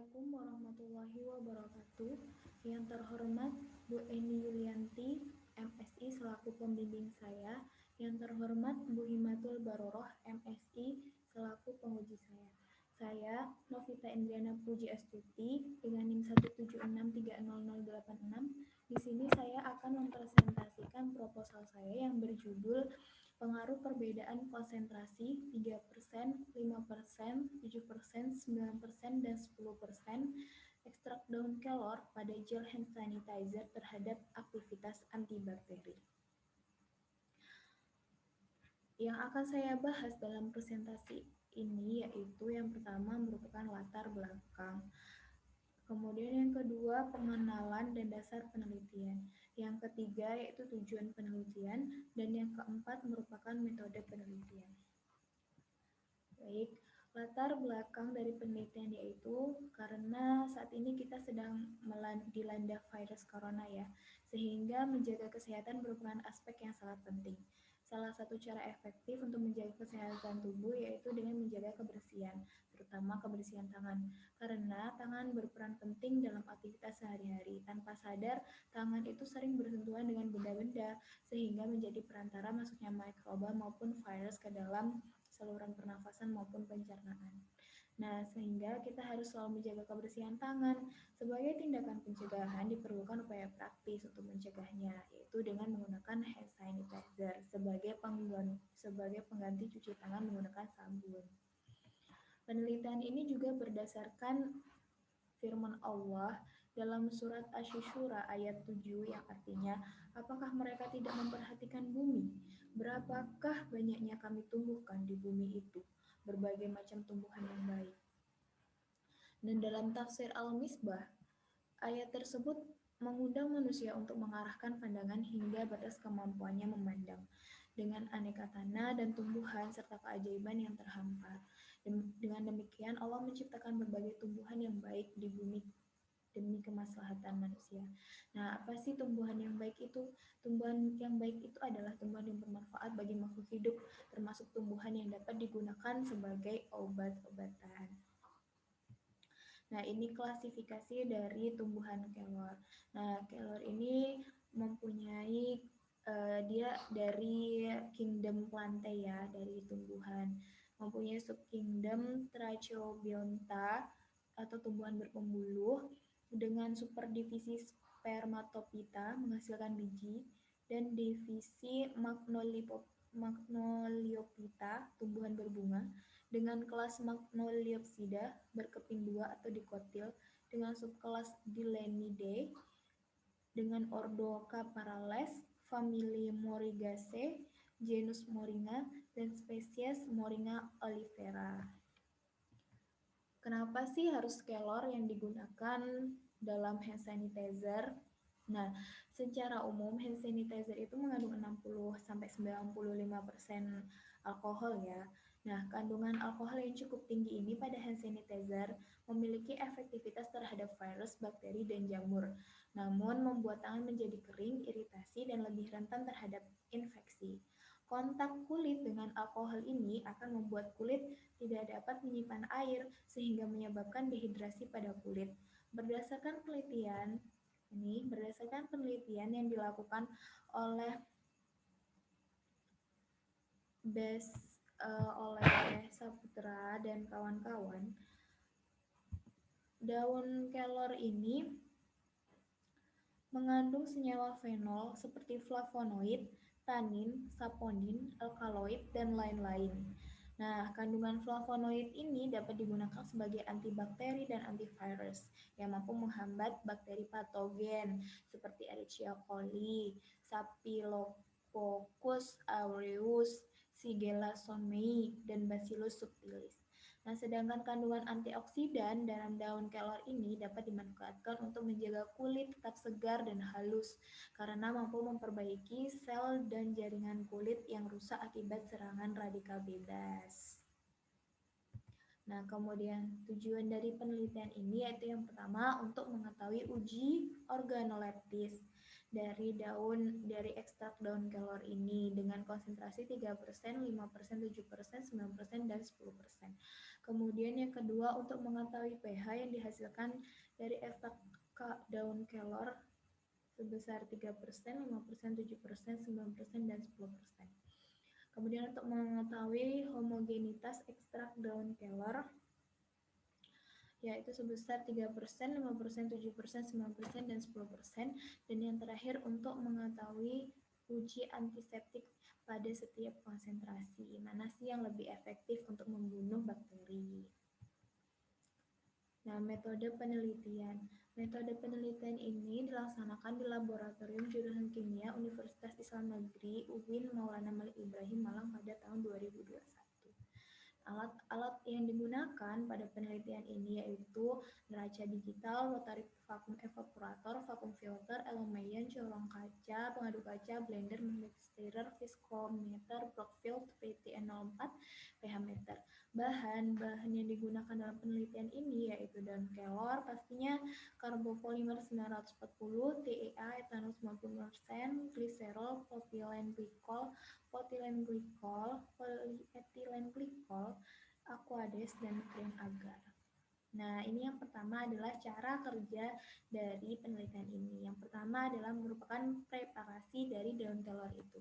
Assalamualaikum warahmatullahi wabarakatuh. Yang terhormat Bu Eni Yulianti, MSI selaku pembimbing saya. Yang terhormat Bu Himatul Baroroh, MSI selaku penguji saya. Saya Novita Indriana Puji Astuti dengan NIM 176300886. Di sini saya akan mempresentasikan proposal saya yang berjudul pengaruh perbedaan konsentrasi 3%, 5%, 7%, 9%, dan 10% ekstrak daun kelor pada gel hand sanitizer terhadap aktivitas antibakteri. Yang akan saya bahas dalam presentasi ini yaitu yang pertama merupakan latar belakang. Kemudian yang kedua pengenalan dan dasar penelitian. Yang ketiga yaitu tujuan penelitian dan yang keempat merupakan metode penelitian. Baik, latar belakang dari penelitian yaitu karena saat ini kita sedang dilanda virus corona ya, sehingga menjaga kesehatan merupakan aspek yang sangat penting. Salah satu cara efektif untuk menjaga kesehatan tubuh yaitu dengan menjaga kebersihan, terutama kebersihan tangan. Karena tangan berperan penting dalam aktivitas sehari-hari. Tanpa sadar, tangan itu sering bersentuhan dengan benda-benda sehingga menjadi perantara masuknya mikroba maupun virus ke dalam saluran pernafasan maupun pencernaan. Nah, sehingga kita harus selalu menjaga kebersihan tangan. Sebagai tindakan pencegahan diperlukan upaya praktis untuk mencegahnya, yaitu dengan menggunakan hand sanitizer sebagai pengganti cuci tangan menggunakan sabun. Penelitian ini juga berdasarkan firman Allah dalam surat Asy-Syura ayat 7 yang artinya, apakah mereka tidak memperhatikan bumi? Berapakah banyaknya kami tumbuhkan di bumi itu? Berbagai macam tumbuhan yang baik. Dan dalam tafsir Al-Misbah, ayat tersebut mengundang manusia untuk mengarahkan pandangan hingga batas kemampuannya memandang dengan aneka tanah dan tumbuhan serta keajaiban yang terhampar. Dengan demikian Allah menciptakan berbagai tumbuhan yang baik di bumi demi kemaslahatan manusia. Nah, apa sih tumbuhan yang baik itu? Tumbuhan yang baik itu adalah tumbuhan yang bermanfaat bagi makhluk hidup, termasuk tumbuhan yang dapat digunakan sebagai obat-obatan. Nah, ini klasifikasi dari tumbuhan kelor. Nah, kelor ini mempunyai dia dari kingdom Plantae ya, dari tumbuhan. Mempunyai subkingdom Trachobionta atau tumbuhan berpembuluh dengan superdivisi Spermatophyta menghasilkan biji dan divisi Magnoliophyta tumbuhan berbunga dengan kelas Magnoliopsida berkeping dua atau dikotil dengan subkelas Dilenidae dengan ordo Caparales, famili Morigaceae, genus Moringa, dan spesies Moringa oleifera. Kenapa sih harus kelor yang digunakan dalam hand sanitizer? Nah, secara umum hand sanitizer itu mengandung 60-95% alkohol ya. Nah, kandungan alkohol yang cukup tinggi ini pada hand sanitizer memiliki efektivitas terhadap virus, bakteri, dan jamur. Namun, membuat tangan menjadi kering, iritasi, dan lebih rentan terhadap infeksi. Kontak kulit dengan alkohol ini akan membuat kulit tidak dapat menyimpan air sehingga menyebabkan dehidrasi pada kulit. Berdasarkan penelitian yang dilakukan oleh Saputra dan kawan-kawan, daun kelor ini mengandung senyawa fenol seperti flavonoid, tanin, saponin, alkaloid, dan lain-lain. Nah, kandungan flavonoid ini dapat digunakan sebagai antibakteri dan antivirus yang mampu menghambat bakteri patogen seperti Escherichia coli, Staphylococcus aureus, Shigella shonei, dan Bacillus subtilis. Nah, sedangkan kandungan antioksidan dalam daun kelor ini dapat dimanfaatkan untuk menjaga kulit tetap segar dan halus karena mampu memperbaiki sel dan jaringan kulit yang rusak akibat serangan radikal bebas. Nah, kemudian tujuan dari penelitian ini yaitu yang pertama untuk mengetahui uji organoleptis. dari ekstrak daun kelor ini dengan konsentrasi 3%, 5%, 7%, 9%, dan 10%. Kemudian yang kedua, untuk mengetahui pH yang dihasilkan dari ekstrak daun kelor sebesar 3%, 5%, 7%, 9%, dan 10%. Kemudian untuk mengetahui homogenitas ekstrak daun kelor yaitu sebesar 3%, 5%, 7%, 9%, dan 10%. Dan yang terakhir untuk mengetahui uji antiseptik pada setiap konsentrasi. Mana sih yang lebih efektif untuk membunuh bakteri? Nah, metode penelitian. Metode penelitian ini dilaksanakan di Laboratorium Jurusan Kimia Universitas Islam Negeri UIN Maulana Malik Ibrahim Malang pada tahun 2021. Alat-alat yang digunakan pada penelitian ini yaitu neraca digital, rotary vacuum evaporator, vacuum filter, Elemayan, corong kaca, pengadu kaca, blender, magnetic stirrer, viscometer, Brockfield, PTN04, pH meter. Bahan-bahan yang digunakan dalam penelitian ini yaitu daun kelor, pastinya karbopolimer 940, TEA, etanol 90%, gliserol, propylen glikol, potilen glikol, polietilen glikol, aquades, dan krim agar. Nah, ini yang pertama adalah cara kerja dari penelitian ini. Yang pertama adalah merupakan preparasi dari daun kelor itu.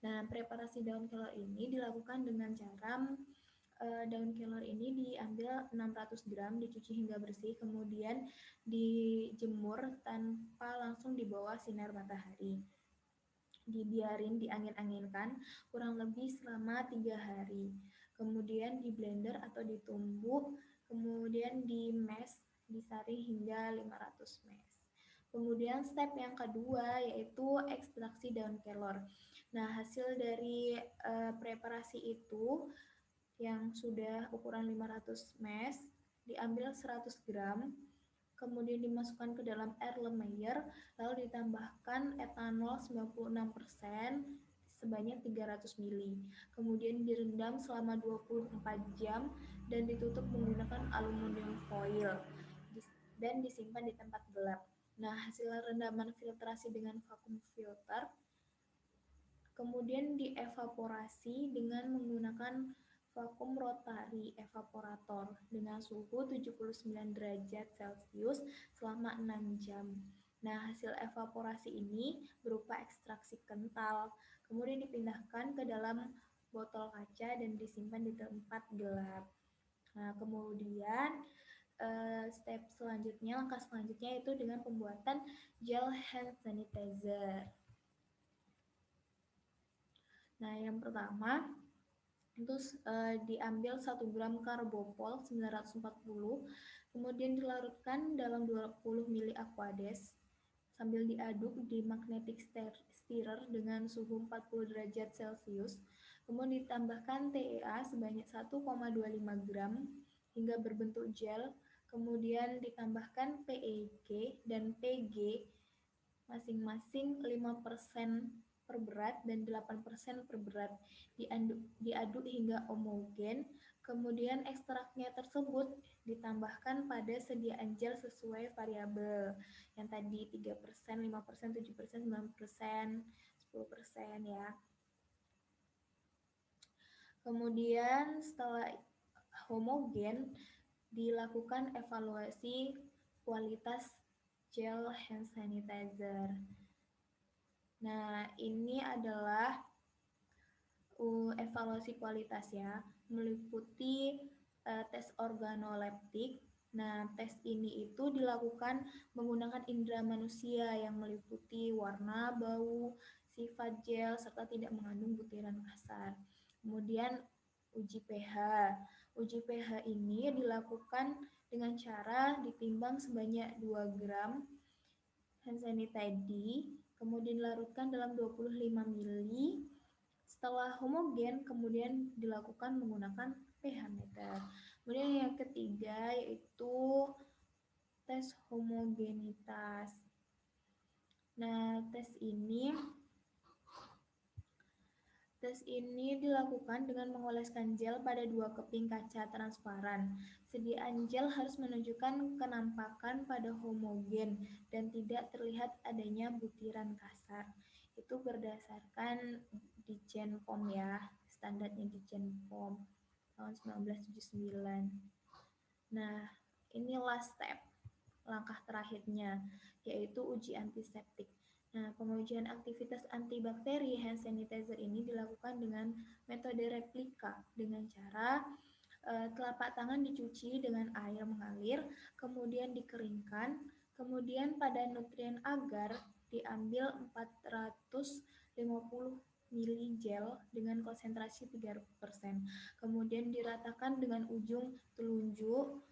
Nah, preparasi daun kelor ini dilakukan dengan cara daun kelor ini diambil 600 gram, dicuci hingga bersih, kemudian dijemur tanpa langsung di bawah sinar matahari. Dibiarin diangin-anginkan kurang lebih selama 3 hari. Kemudian di blender atau ditumbuk, kemudian di mash, disaring hingga 500 mash. Kemudian step yang kedua yaitu ekstraksi daun kelor. Nah, hasil dari preparasi itu yang sudah ukuran 500 mash diambil 100 gram, kemudian dimasukkan ke dalam air Lemayer, lalu ditambahkan etanol 96% sebanyak 300 ml. Kemudian direndam selama 24 jam dan ditutup menggunakan aluminium foil dan disimpan di tempat gelap. Nah, hasil rendaman filtrasi dengan vacuum filter kemudian dievaporasi dengan menggunakan vakum rotary evaporator dengan suhu 79 derajat Celcius selama 6 jam. Nah, hasil evaporasi ini berupa ekstraksi kental, kemudian dipindahkan ke dalam botol kaca dan disimpan di tempat gelap. Nah, kemudian step selanjutnya, langkah selanjutnya itu dengan pembuatan gel hand sanitizer. Nah, yang pertama terus diambil 1 gram karbopol 940, kemudian dilarutkan dalam 20 ml aquades sambil diaduk di magnetic stirrer dengan suhu 40 derajat Celcius. Kemudian ditambahkan TEA sebanyak 1,25 gram hingga berbentuk gel. Kemudian ditambahkan PEG dan PG masing-masing 5% per berat dan 8% per berat. Diaduk hingga homogen, kemudian ekstraknya tersebut ditambahkan pada sediaan gel sesuai variabel. Yang tadi 3%, 5%, 7%, 9%, 10% ya. Kemudian setelah homogen dilakukan evaluasi kualitas gel hand sanitizer. Nah, ini adalah evaluasi kualitas ya, meliputi tes organoleptik. Nah, tes ini itu dilakukan menggunakan indera manusia yang meliputi warna, bau, sifat gel, serta tidak mengandung butiran kasar. Kemudian uji pH. Uji pH ini dilakukan dengan cara ditimbang sebanyak 2 gram hand sanitizer, kemudian dilarutkan dalam 25 ml. Setelah homogen, kemudian dilakukan menggunakan pH meter. Kemudian yang ketiga yaitu tes homogenitas. Nah, tes Tes ini dilakukan dengan mengoleskan gel pada dua keping kaca transparan. Sediaan gel harus menunjukkan kenampakan pada homogen dan tidak terlihat adanya butiran kasar. Itu berdasarkan Dijen POM ya, standarnya Dijen POM tahun 1979. Nah, ini last step, langkah terakhirnya, yaitu uji antiseptik. Nah, pengujian aktivitas antibakteri hand sanitizer ini dilakukan dengan metode replika dengan cara telapak tangan dicuci dengan air mengalir, kemudian dikeringkan, kemudian pada nutrien agar diambil 450 mili gel dengan konsentrasi 30%. Kemudian diratakan dengan ujung telunjuk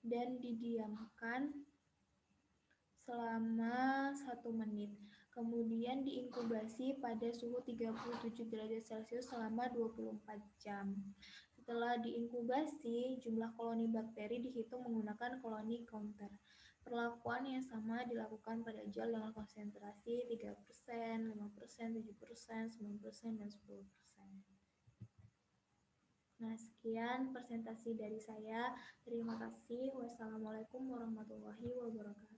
dan didiamkan selama 1 menit. Kemudian diinkubasi pada suhu 37 derajat Celcius selama 24 jam. Setelah diinkubasi, jumlah koloni bakteri dihitung menggunakan koloni counter. Perlakuan yang sama dilakukan pada gel dengan konsentrasi 3%, 5%, 7%, 9%, dan 10%. Nah, sekian presentasi dari saya. Terima kasih. Wassalamualaikum warahmatullahi wabarakatuh.